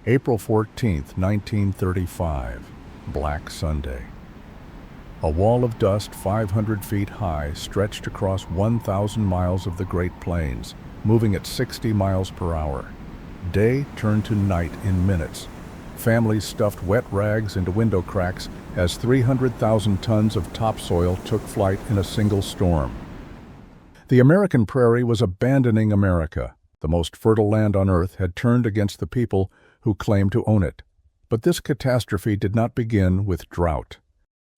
April 14, 1935, Black Sunday. A wall of dust 500 feet high stretched across 1,000 miles of the Great Plains, moving at 60 miles per hour. Day turned to night in minutes. Families stuffed wet rags into window cracks as 300,000 tons of topsoil took flight in a single storm. The American prairie was abandoning America. The most fertile land on earth had turned against the people who claimed to own it. But this catastrophe did not begin with drought.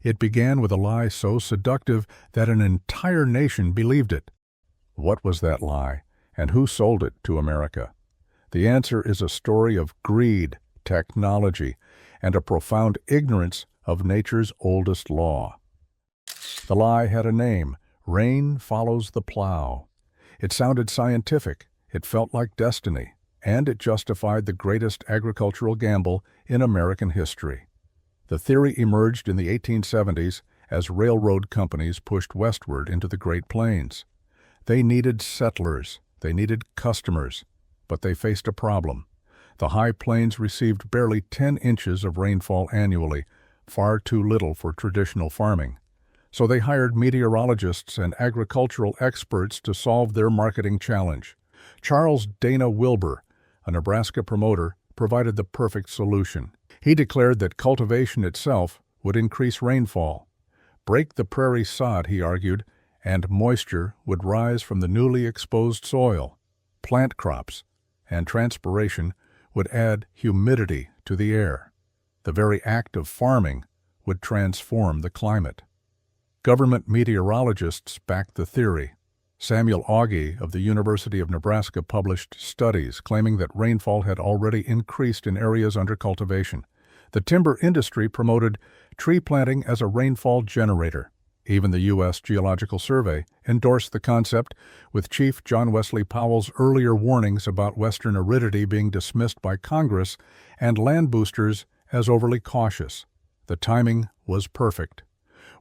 It began with a lie so seductive that an entire nation believed it. What was that lie, and who sold it to America? The answer is a story of greed, technology, and a profound ignorance of nature's oldest law. The lie had a name: rain follows the plow. It sounded scientific, it felt like destiny, and it justified the greatest agricultural gamble in American history. The theory emerged in the 1870s as railroad companies pushed westward into the Great Plains. They needed settlers, they needed customers, but they faced a problem. The high plains received barely 10 inches of rainfall annually, far too little for traditional farming. So they hired meteorologists and agricultural experts to solve their marketing challenge. Charles Dana Wilbur, a Nebraska promoter, provided the perfect solution. He declared that cultivation itself would increase rainfall. Break the prairie sod, he argued, and moisture would rise from the newly exposed soil. Plant crops and transpiration would add humidity to the air. The very act of farming would transform the climate. Government meteorologists backed the theory. Samuel Augie of the University of Nebraska published studies claiming that rainfall had already increased in areas under cultivation. The timber industry promoted tree planting as a rainfall generator. Even the U.S. Geological Survey endorsed the concept, with Chief John Wesley Powell's earlier warnings about western aridity being dismissed by Congress and land boosters as overly cautious. The timing was perfect.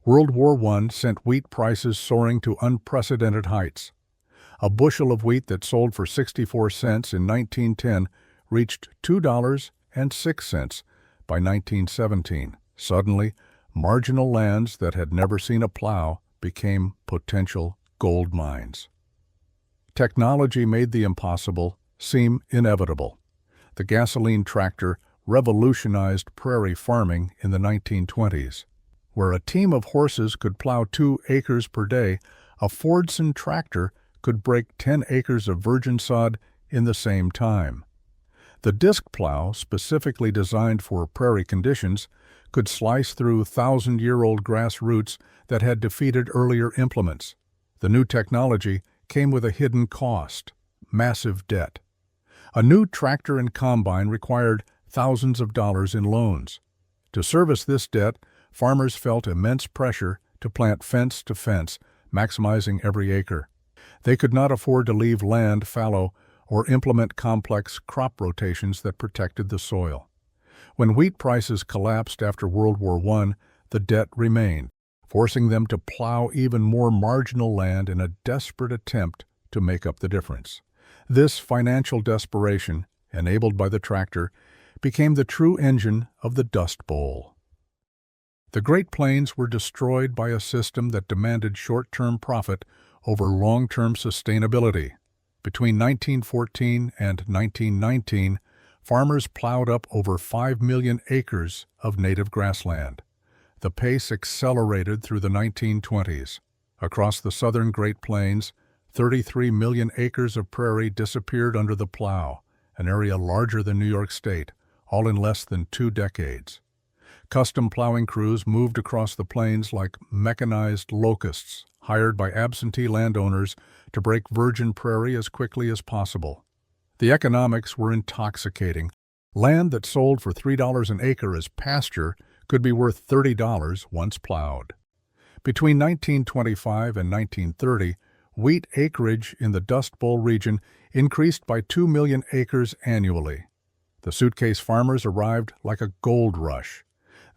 World War I sent wheat prices soaring to unprecedented heights. A bushel of wheat that sold for 64 cents in 1910 reached $2.06 by 1917. Suddenly, marginal lands that had never seen a plow became potential gold mines. Technology made the impossible seem inevitable. The gasoline tractor revolutionized prairie farming in the 1920s. Where a team of horses could plow 2 acres per day, a Fordson tractor could break 10 acres of virgin sod in the same time. The disc plow, specifically designed for prairie conditions, could slice through 1,000-year-old grass roots that had defeated earlier implements. The new technology came with a hidden cost: massive debt. A new tractor and combine required thousands of dollars in loans. To service this debt, farmers felt immense pressure to plant fence to fence, maximizing every acre. They could not afford to leave land fallow or implement complex crop rotations that protected the soil. When wheat prices collapsed after World War I, the debt remained, forcing them to plow even more marginal land in a desperate attempt to make up the difference. This financial desperation, enabled by the tractor, became the true engine of the Dust Bowl. The Great Plains were destroyed by a system that demanded short-term profit over long-term sustainability. Between 1914 and 1919, farmers plowed up over 5 million acres of native grassland. The pace accelerated through the 1920s. Across the southern Great Plains, 33 million acres of prairie disappeared under the plow, an area larger than New York State, all in less than 2 decades. Custom plowing crews moved across the plains like mechanized locusts, hired by absentee landowners to break virgin prairie as quickly as possible. The economics were intoxicating. Land that sold for $3 an acre as pasture could be worth $30 once plowed. Between 1925 and 1930, wheat acreage in the Dust Bowl region increased by 2 million acres annually. The Suitcase farmers arrived like a gold rush.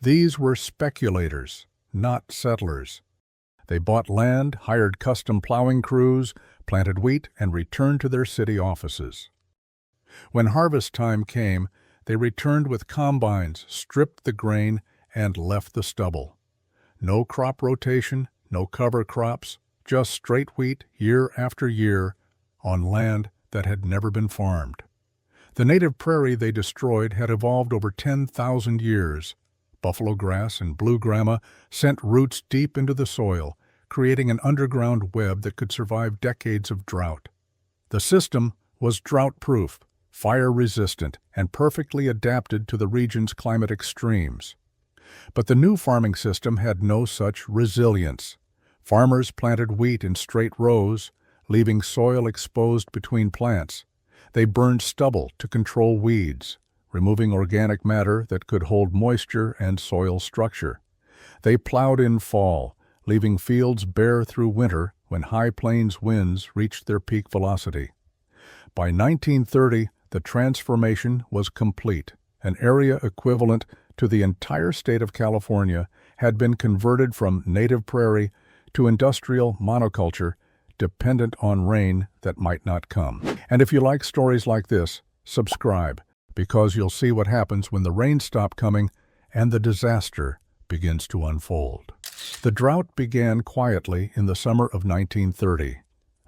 These were speculators, not settlers. They bought land, hired custom plowing crews, planted wheat, and returned to their city offices. When harvest time came, they returned with combines, stripped the grain, and left the stubble. No crop rotation, no cover crops, just straight wheat year after year on land that had never been farmed. The native prairie they destroyed had evolved over 10,000 years. Buffalo grass and blue grama sent roots deep into the soil, creating an underground web that could survive decades of drought. The system was drought-proof, fire-resistant, and perfectly adapted to the region's climate extremes. But the new farming system had no such resilience. Farmers planted wheat in straight rows, leaving soil exposed between plants. They burned stubble to control weeds, removing organic matter that could hold moisture and soil structure. They plowed in fall, leaving fields bare through winter when high plains winds reached their peak velocity. By 1930, the transformation was complete. An area equivalent to the entire state of California had been converted from native prairie to industrial monoculture, dependent on rain that might not come. And if you like stories like this, subscribe, because you'll see what happens when the rains stop coming and the disaster begins to unfold. The drought began quietly in the summer of 1930.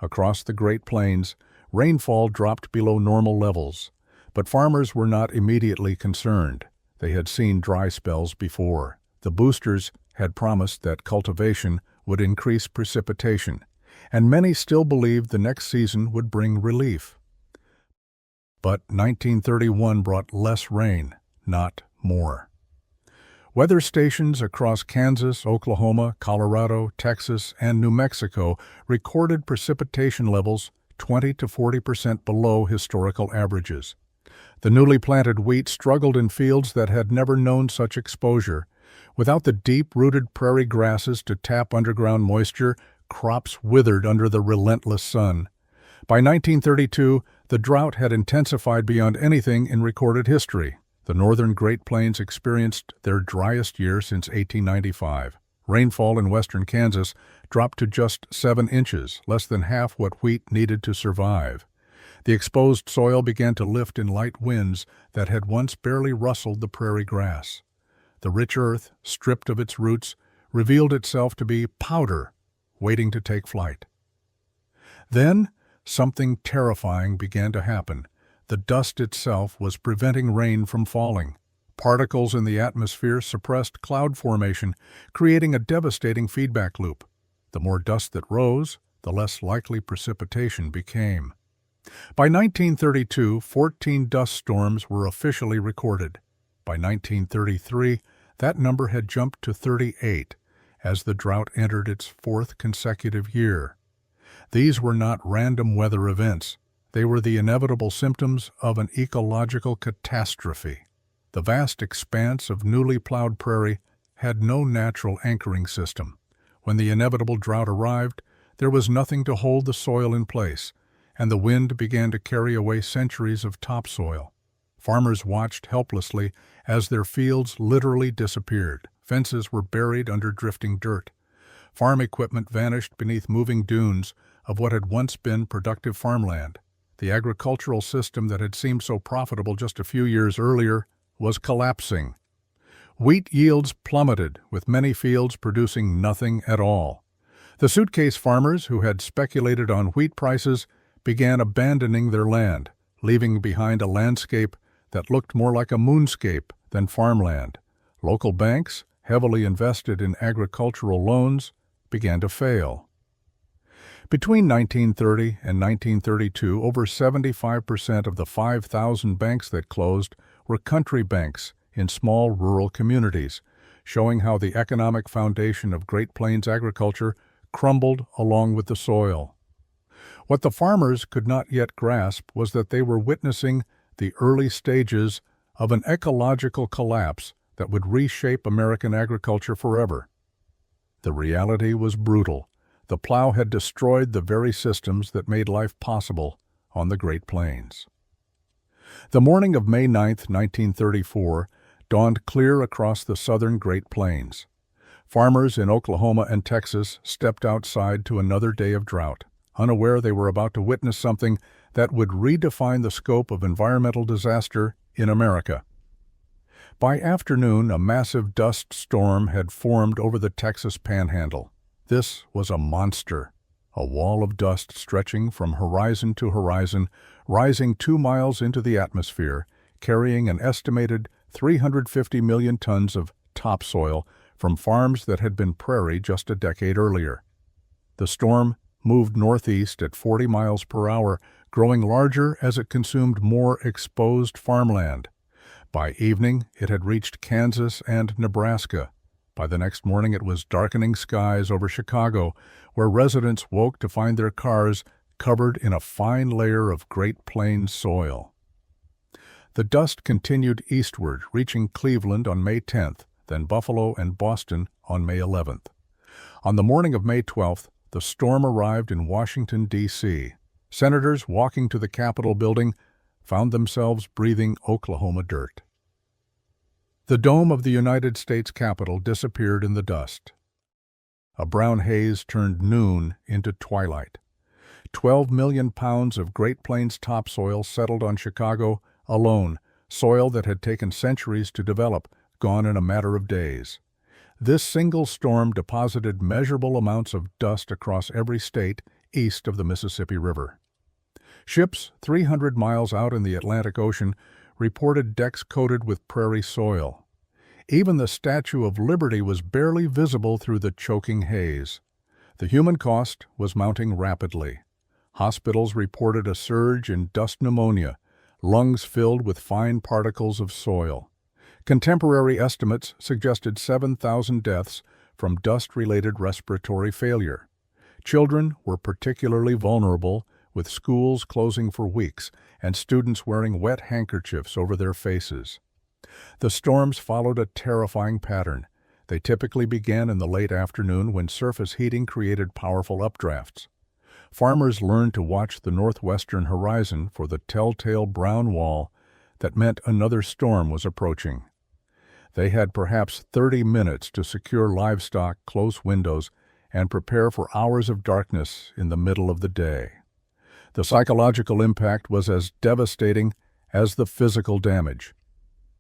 Across the Great Plains, rainfall dropped below normal levels, but farmers were not immediately concerned. They had seen dry spells before. The boosters had promised that cultivation would increase precipitation, and many still believed the next season would bring relief. But 1931 brought less rain, not more. Weather stations across Kansas, Oklahoma, Colorado, Texas, and New Mexico recorded precipitation levels 20 to 40% below historical averages. The newly planted wheat struggled in fields that had never known such exposure. Without the deep-rooted prairie grasses to tap underground moisture, crops withered under the relentless sun. By 1932, the drought had intensified beyond anything in recorded history. The northern Great Plains experienced their driest year since 1895. Rainfall in western Kansas dropped to just 7 inches, less than half what wheat needed to survive. The exposed soil began to lift in light winds that had once barely rustled the prairie grass. The rich earth, stripped of its roots, revealed itself to be powder, waiting to take flight. Then, something terrifying began to happen. The dust itself was preventing rain from falling. Particles in the atmosphere suppressed cloud formation, creating a devastating feedback loop. The more dust that rose, the less likely precipitation became. By 1932, 14 dust storms were officially recorded. By 1933, that number had jumped to 38 as the drought entered its 4th consecutive year. These were not random weather events. They were the inevitable symptoms of an ecological catastrophe. The vast expanse of newly plowed prairie had no natural anchoring system. When the inevitable drought arrived, there was nothing to hold the soil in place, and the wind began to carry away centuries of topsoil. Farmers watched helplessly as their fields literally disappeared. Fences were buried under drifting dirt. Farm equipment vanished beneath moving dunes of what had once been productive farmland. The agricultural system that had seemed so profitable just a few years earlier was collapsing. Wheat yields plummeted, with many fields producing nothing at all. The Suitcase farmers, who had speculated on wheat prices, began abandoning their land, leaving behind a landscape that looked more like a moonscape than farmland. Local banks, heavily invested in agricultural loans, began to fail. Between 1930 and 1932, over 75% of the 5,000 banks that closed were country banks in small rural communities, showing how the economic foundation of Great Plains agriculture crumbled along with the soil. What the farmers could not yet grasp was that they were witnessing the early stages of an ecological collapse that would reshape American agriculture forever. The reality was brutal. The plow had destroyed the very systems that made life possible on the Great Plains. The morning of May 9, 1934, dawned clear across the southern Great Plains. Farmers in Oklahoma and Texas stepped outside to another day of drought, unaware they were about to witness something that would redefine the scope of environmental disaster in America. By afternoon, a massive dust storm had formed over the Texas Panhandle. This was a monster, a wall of dust stretching from horizon to horizon, rising 2 miles into the atmosphere, carrying an estimated 350 million tons of topsoil from farms that had been prairie just a decade earlier. The storm moved northeast at 40 miles per hour, growing larger as it consumed more exposed farmland. By evening, it had reached Kansas and Nebraska. By the next morning, it was darkening skies over Chicago, where residents woke to find their cars covered in a fine layer of Great Plains soil. The dust continued eastward, reaching Cleveland on May 10th, then Buffalo and Boston on May 11th. On the morning of May 12th, the storm arrived in Washington, D.C. Senators walking to the Capitol building found themselves breathing Oklahoma dirt. The dome of the United States Capitol disappeared in the dust. A brown haze turned noon into twilight. 12 million pounds of Great Plains topsoil settled on Chicago alone, soil that had taken centuries to develop, gone in a matter of days. This single storm deposited measurable amounts of dust across every state east of the Mississippi River. Ships 300 miles out in the Atlantic Ocean reported decks coated with prairie soil. Even the Statue of Liberty was barely visible through the choking haze. The human cost was mounting rapidly. Hospitals reported a surge in dust pneumonia, lungs filled with fine particles of soil. Contemporary estimates suggested 7,000 deaths from dust-related respiratory failure. Children were particularly vulnerable, with schools closing for weeks and students wearing wet handkerchiefs over their faces. The storms followed a terrifying pattern. They typically began in the late afternoon when surface heating created powerful updrafts. Farmers learned to watch the northwestern horizon for the telltale brown wall that meant another storm was approaching. They had perhaps 30 minutes to secure livestock, close windows, and prepare for hours of darkness in the middle of the day. The psychological impact was as devastating as the physical damage.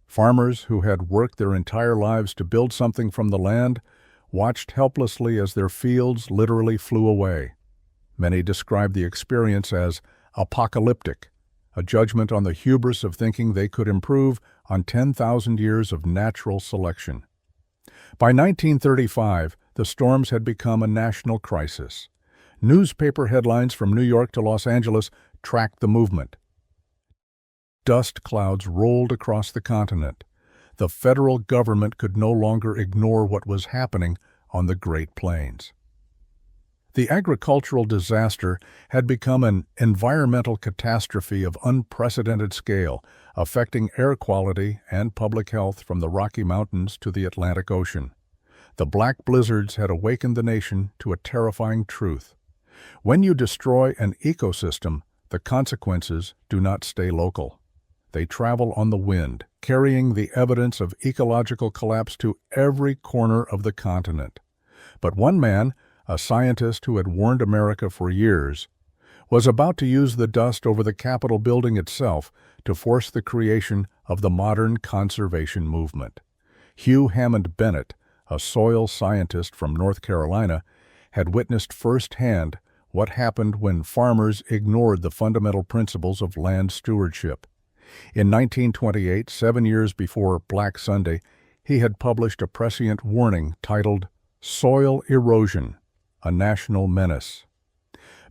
Farmers who had worked their entire lives to build something from the land watched helplessly as their fields literally flew away. Many described the experience as apocalyptic, a judgment on the hubris of thinking they could improve on 10,000 years of natural selection. By 1935, the storms had become a national crisis. Newspaper headlines from New York to Los Angeles tracked the movement. Dust clouds rolled across the continent. The federal government could no longer ignore what was happening on the Great Plains. The agricultural disaster had become an environmental catastrophe of unprecedented scale, affecting air quality and public health from the Rocky Mountains to the Atlantic Ocean. The black blizzards had awakened the nation to a terrifying truth. When you destroy an ecosystem, the consequences do not stay local. They travel on the wind, carrying the evidence of ecological collapse to every corner of the continent. But one man, a scientist who had warned America for years, was about to use the dust over the Capitol building itself to force the creation of the modern conservation movement. Hugh Hammond Bennett, a soil scientist from North Carolina, had witnessed firsthand what happened when farmers ignored the fundamental principles of land stewardship. In 1928, 7 years before Black Sunday, he had published a prescient warning titled Soil Erosion, a National Menace.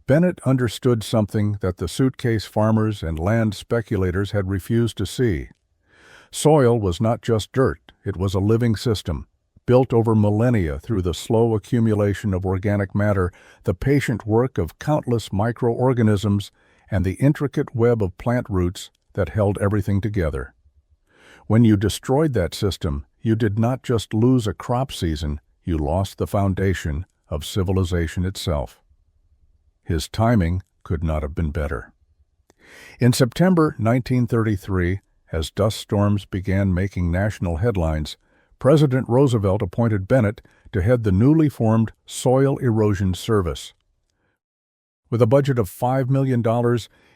Bennett understood something that the Suitcase farmers and land speculators had refused to see. Soil was not just dirt, it was a living system, built over millennia through the slow accumulation of organic matter, the patient work of countless microorganisms, and the intricate web of plant roots that held everything together. When you destroyed that system, you did not just lose a crop season, you lost the foundation of civilization itself. His timing could not have been better. In September 1933, as dust storms began making national headlines, President Roosevelt appointed Bennett to head the newly formed Soil Erosion Service. With a budget of $5 million,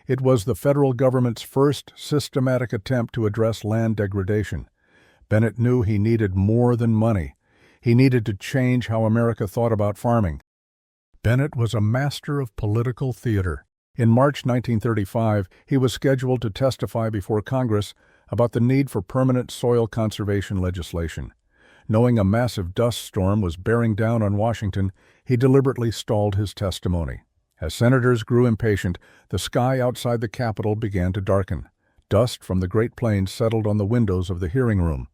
It was the federal government's first systematic attempt to address land degradation. Bennett knew he needed more than money. He needed to change how America thought about farming. Bennett was a master of political theater. In March 1935, he was scheduled to testify before Congress about the need for permanent soil conservation legislation. Knowing a massive dust storm was bearing down on Washington, he deliberately stalled his testimony. As senators grew impatient, the sky outside the Capitol began to darken. Dust from the Great Plains settled on the windows of the hearing room.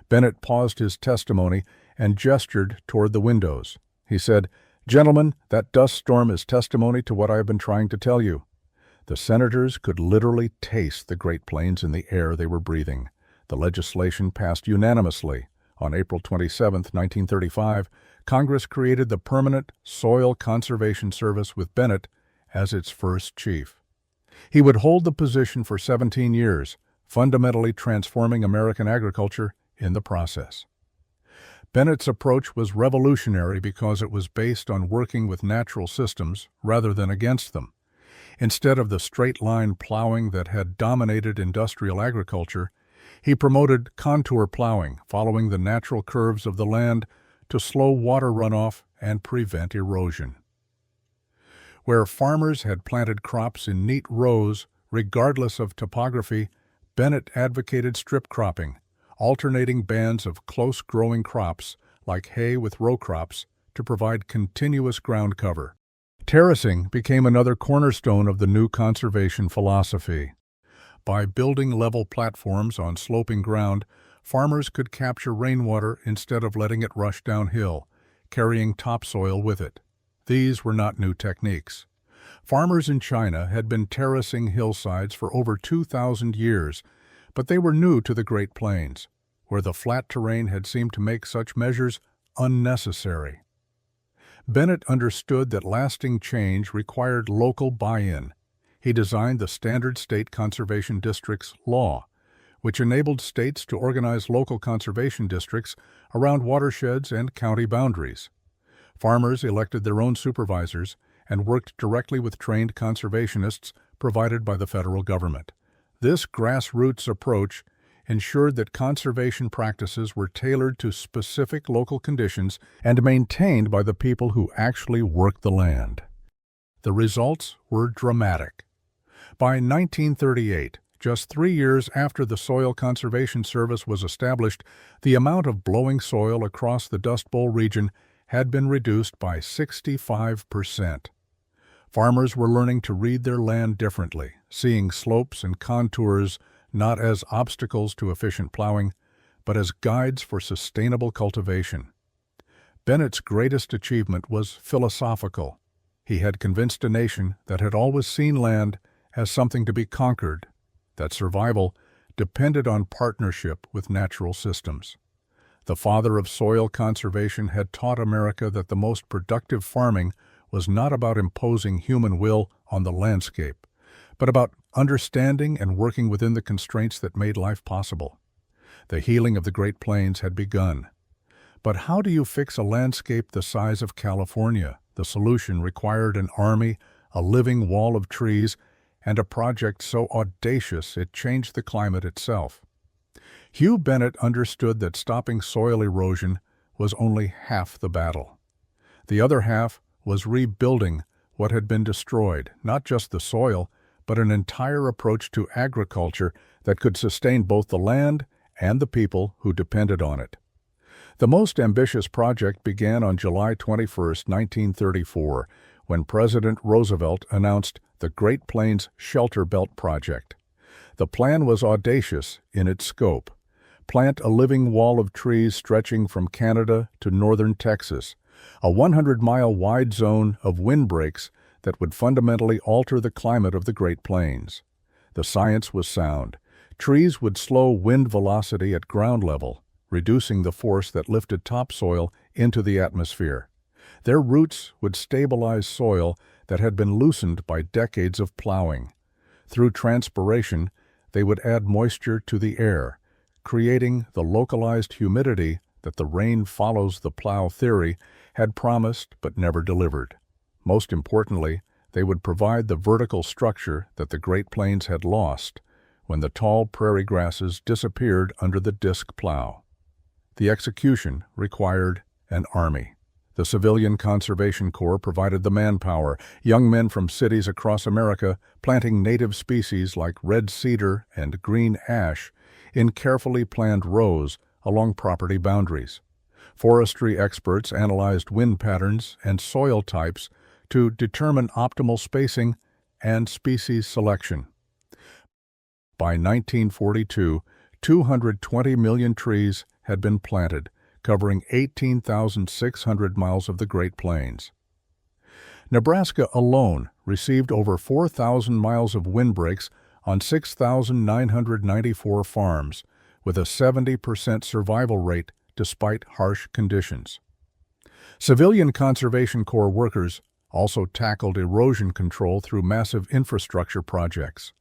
Bennett paused his testimony and gestured toward the windows. He said, "Gentlemen, that dust storm is testimony to what I have been trying to tell you." The senators could literally taste the Great Plains in the air they were breathing. The legislation passed unanimously. On April 27, 1935, Congress created the Permanent Soil Conservation Service with Bennett as its first chief. He would hold the position for 17 years, fundamentally transforming American agriculture in the process. Bennett's approach was revolutionary because it was based on working with natural systems rather than against them. Instead of the straight-line plowing that had dominated industrial agriculture, he promoted contour plowing, following the natural curves of the land to slow water runoff and prevent erosion. Where farmers had planted crops in neat rows, regardless of topography, Bennett advocated strip cropping, alternating bands of close-growing crops, like hay with row crops, to provide continuous ground cover. Terracing became another cornerstone of the new conservation philosophy. By building level platforms on sloping ground, farmers could capture rainwater instead of letting it rush downhill, carrying topsoil with it. These were not new techniques. Farmers in China had been terracing hillsides for over 2,000 years, but they were new to the Great Plains, where the flat terrain had seemed to make such measures unnecessary. Bennett understood that lasting change required local buy-in. He designed the Standard State Conservation Districts law, which enabled states to organize local conservation districts around watersheds and county boundaries. Farmers elected their own supervisors and worked directly with trained conservationists provided by the federal government. This grassroots approach ensured that conservation practices were tailored to specific local conditions and maintained by the people who actually worked the land. The results were dramatic. By 1938, just 3 years after the Soil Conservation Service was established, the amount of blowing soil across the Dust Bowl region had been reduced by 65%. Farmers were learning to read their land differently, seeing slopes and contours not as obstacles to efficient plowing, but as guides for sustainable cultivation. Bennett's greatest achievement was philosophical. He had convinced a nation that had always seen land as something to be conquered, that survival depended on partnership with natural systems. The father of soil conservation had taught America that the most productive farming was not about imposing human will on the landscape, but about understanding and working within the constraints that made life possible. The healing of the Great Plains had begun. But how do you fix a landscape the size of California? The solution required an army, a living wall of trees, and a project so audacious it changed the climate itself. Hugh Bennett understood that stopping soil erosion was only half the battle. The other half was rebuilding what had been destroyed, not just the soil, but an entire approach to agriculture that could sustain both the land and the people who depended on it. The most ambitious project began on July 21, 1934, when President Roosevelt announced the Great Plains Shelter Belt Project. The plan was audacious in its scope. Plant a living wall of trees stretching from Canada to northern Texas, a 100-mile wide zone of windbreaks that would fundamentally alter the climate of the Great Plains. The science was sound. Trees would slow wind velocity at ground level, reducing the force that lifted topsoil into the atmosphere. Their roots would stabilize soil that had been loosened by decades of plowing. Through transpiration, they would add moisture to the air, creating the localized humidity that the rain follows the plow theory had promised but never delivered. Most importantly, They would provide the vertical structure that the Great Plains had lost when the tall prairie grasses disappeared under the disc plow. The execution required an army. The Civilian Conservation Corps provided the manpower, young men from cities across America planting native species like red cedar and green ash in carefully planned rows along property boundaries. Forestry experts analyzed wind patterns and soil types to determine optimal spacing and species selection. By 1942, 220 million trees had been planted, covering 18,600 miles of the Great Plains. Nebraska alone received over 4,000 miles of windbreaks on 6,994 farms, with a 70% survival rate despite harsh conditions. Civilian Conservation Corps workers also tackled erosion control through massive infrastructure projects.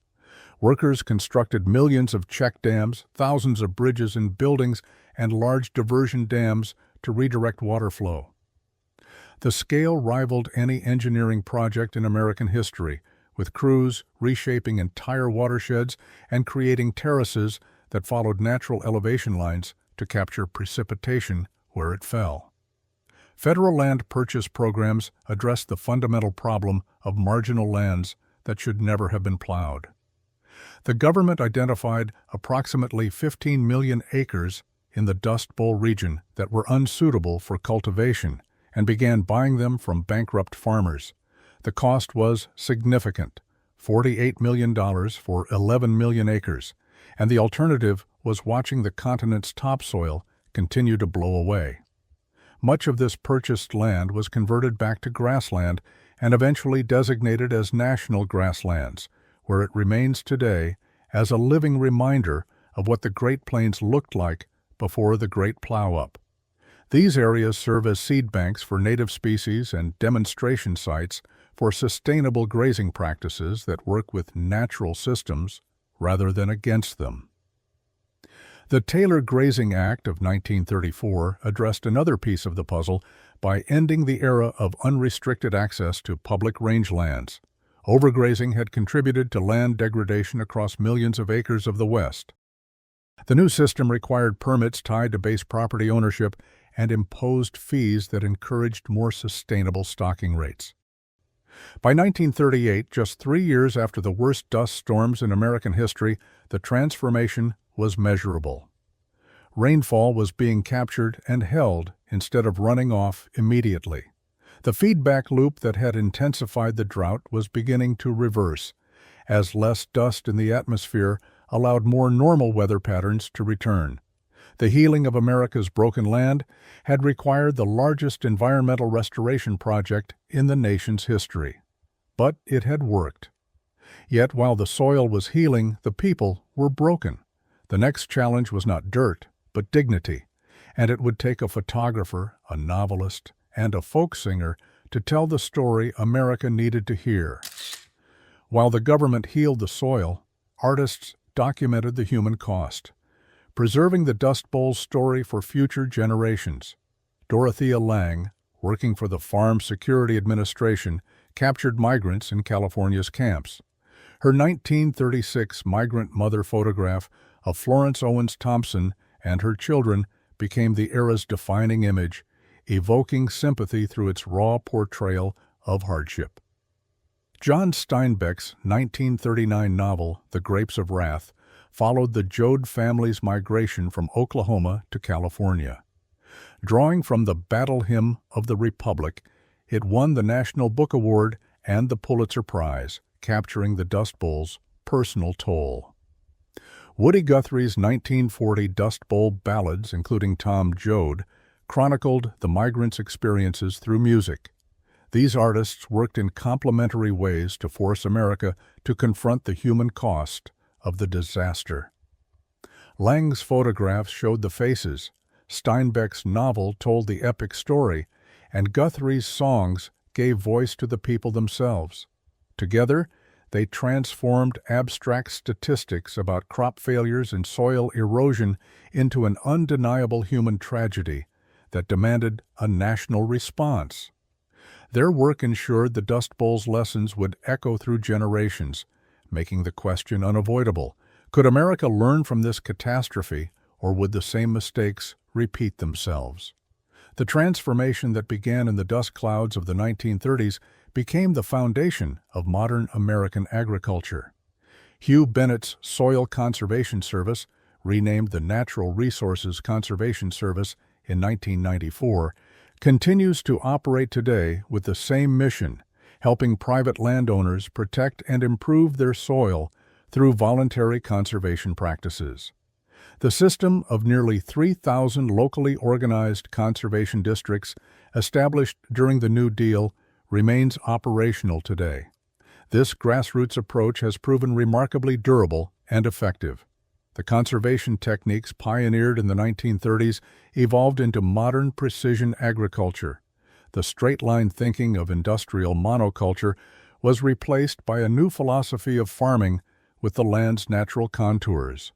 Workers constructed millions of check dams, thousands of bridges and buildings, and large diversion dams to redirect water flow. The scale rivaled any engineering project in American history, with crews reshaping entire watersheds and creating terraces that followed natural elevation lines to capture precipitation where it fell. Federal land purchase programs addressed the fundamental problem of marginal lands that should never have been plowed. The government identified approximately 15 million acres in the Dust Bowl region that were unsuitable for cultivation and began buying them from bankrupt farmers. The cost was significant, $48 million for 11 million acres, and the alternative was watching the continent's topsoil continue to blow away. Much of this purchased land was converted back to grassland and eventually designated as national grasslands, where it remains today as a living reminder of what the Great Plains looked like before the Great Plow-Up. These areas serve as seed banks for native species and demonstration sites for sustainable grazing practices that work with natural systems rather than against them. The Taylor Grazing Act of 1934 addressed another piece of the puzzle by ending the era of unrestricted access to public rangelands. Overgrazing had contributed to land degradation across millions of acres of the West. The new system required permits tied to base property ownership and imposed fees that encouraged more sustainable stocking rates. By 1938, just 3 years after the worst dust storms in American history, the transformation was measurable. Rainfall was being captured and held instead of running off immediately. The feedback loop that had intensified the drought was beginning to reverse, as less dust in the atmosphere allowed more normal weather patterns to return. The healing of America's broken land had required the largest environmental restoration project in the nation's history. But it had worked. Yet while the soil was healing, the people were broken. The next challenge was not dirt, but dignity, and it would take a photographer, a novelist, and a folk singer to tell the story America needed to hear. While the government healed the soil, artists documented the human cost, preserving the Dust Bowl's story for future generations. Dorothea Lange, working for the Farm Security Administration, captured migrants in California's camps. Her 1936 migrant mother photograph of Florence Owens Thompson and her children became the era's defining image, evoking sympathy through its raw portrayal of hardship. John Steinbeck's 1939 novel, The Grapes of Wrath, followed the Joad family's migration from Oklahoma to California. Drawing from the Battle Hymn of the Republic, it won the National Book Award and the Pulitzer Prize, capturing the Dust Bowl's personal toll. Woody Guthrie's 1940 Dust Bowl ballads, including Tom Joad, chronicled the migrants' experiences through music. These artists worked in complementary ways to force America to confront the human cost of the disaster. Lange's photographs showed the faces, Steinbeck's novel told the epic story, and Guthrie's songs gave voice to the people themselves. Together, they transformed abstract statistics about crop failures and soil erosion into an undeniable human tragedy that demanded a national response. Their work ensured the Dust Bowl's lessons would echo through generations, making the question unavoidable. Could America learn from this catastrophe, or would the same mistakes repeat themselves? The transformation that began in the dust clouds of the 1930s became the foundation of modern American agriculture. Hugh Bennett's Soil Conservation Service, renamed the Natural Resources Conservation Service in 1994, continues to operate today with the same mission, helping private landowners protect and improve their soil through voluntary conservation practices. The system of nearly 3,000 locally organized conservation districts established during the New Deal remains operational today. This grassroots approach has proven remarkably durable and effective. The conservation techniques pioneered in the 1930s evolved into modern precision agriculture. The straight-line thinking of industrial monoculture was replaced by a new philosophy of farming with the land's natural contours.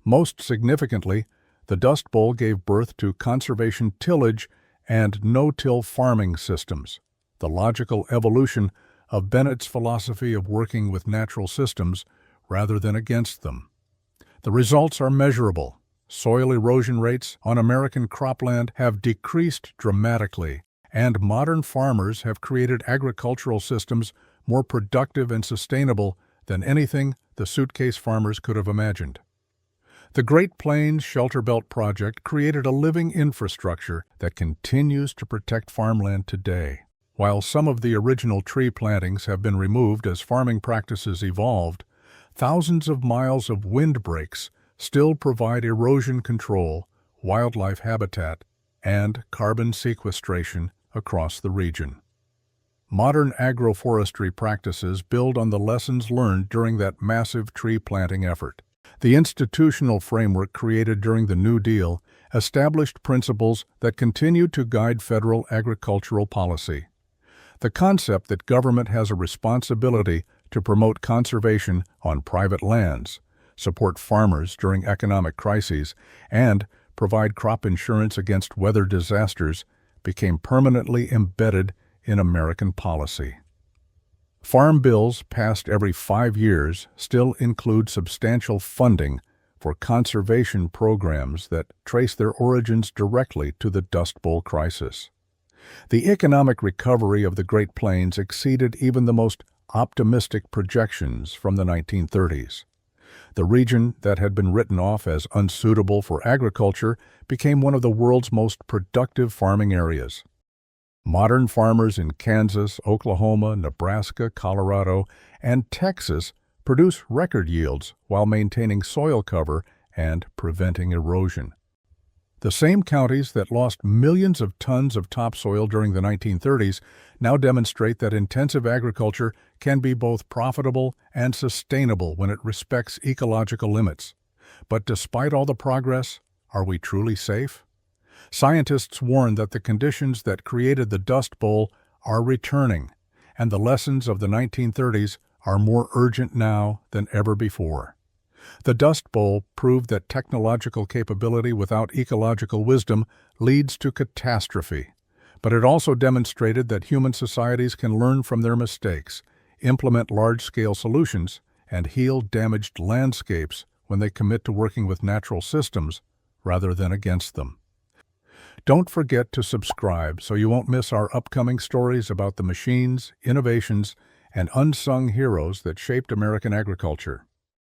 Most significantly, the Dust Bowl gave birth to conservation tillage and no-till farming systems, the logical evolution of Bennett's philosophy of working with natural systems rather than against them. The results are measurable. Soil erosion rates on American cropland have decreased dramatically, and modern farmers have created agricultural systems more productive and sustainable than anything the Suitcase farmers could have imagined. The Great Plains Shelter Belt Project created a living infrastructure that continues to protect farmland today. While some of the original tree plantings have been removed as farming practices evolved, thousands of miles of windbreaks still provide erosion control, wildlife habitat, and carbon sequestration across the region. Modern agroforestry practices build on the lessons learned during that massive tree planting effort. The institutional framework created during the New Deal established principles that continue to guide federal agricultural policy. The concept that government has a responsibility to promote conservation on private lands, support farmers during economic crises, and provide crop insurance against weather disasters became permanently embedded in American policy. Farm bills passed every 5 years still include substantial funding for conservation programs that trace their origins directly to the Dust Bowl crisis. The economic recovery of the Great Plains exceeded even the most optimistic projections from the 1930s. The region that had been written off as unsuitable for agriculture became one of the world's most productive farming areas. Modern farmers in Kansas, Oklahoma, Nebraska, Colorado, and Texas produce record yields while maintaining soil cover and preventing erosion. The same counties that lost millions of tons of topsoil during the 1930s now demonstrate that intensive agriculture can be both profitable and sustainable when it respects ecological limits. But despite all the progress, are we truly safe? Scientists warn that the conditions that created the Dust Bowl are returning, and the lessons of the 1930s are more urgent now than ever before. The Dust Bowl proved that technological capability without ecological wisdom leads to catastrophe, but it also demonstrated that human societies can learn from their mistakes, implement large-scale solutions, and heal damaged landscapes when they commit to working with natural systems rather than against them. Don't forget to subscribe so you won't miss our upcoming stories about the machines, innovations, and unsung heroes that shaped American agriculture.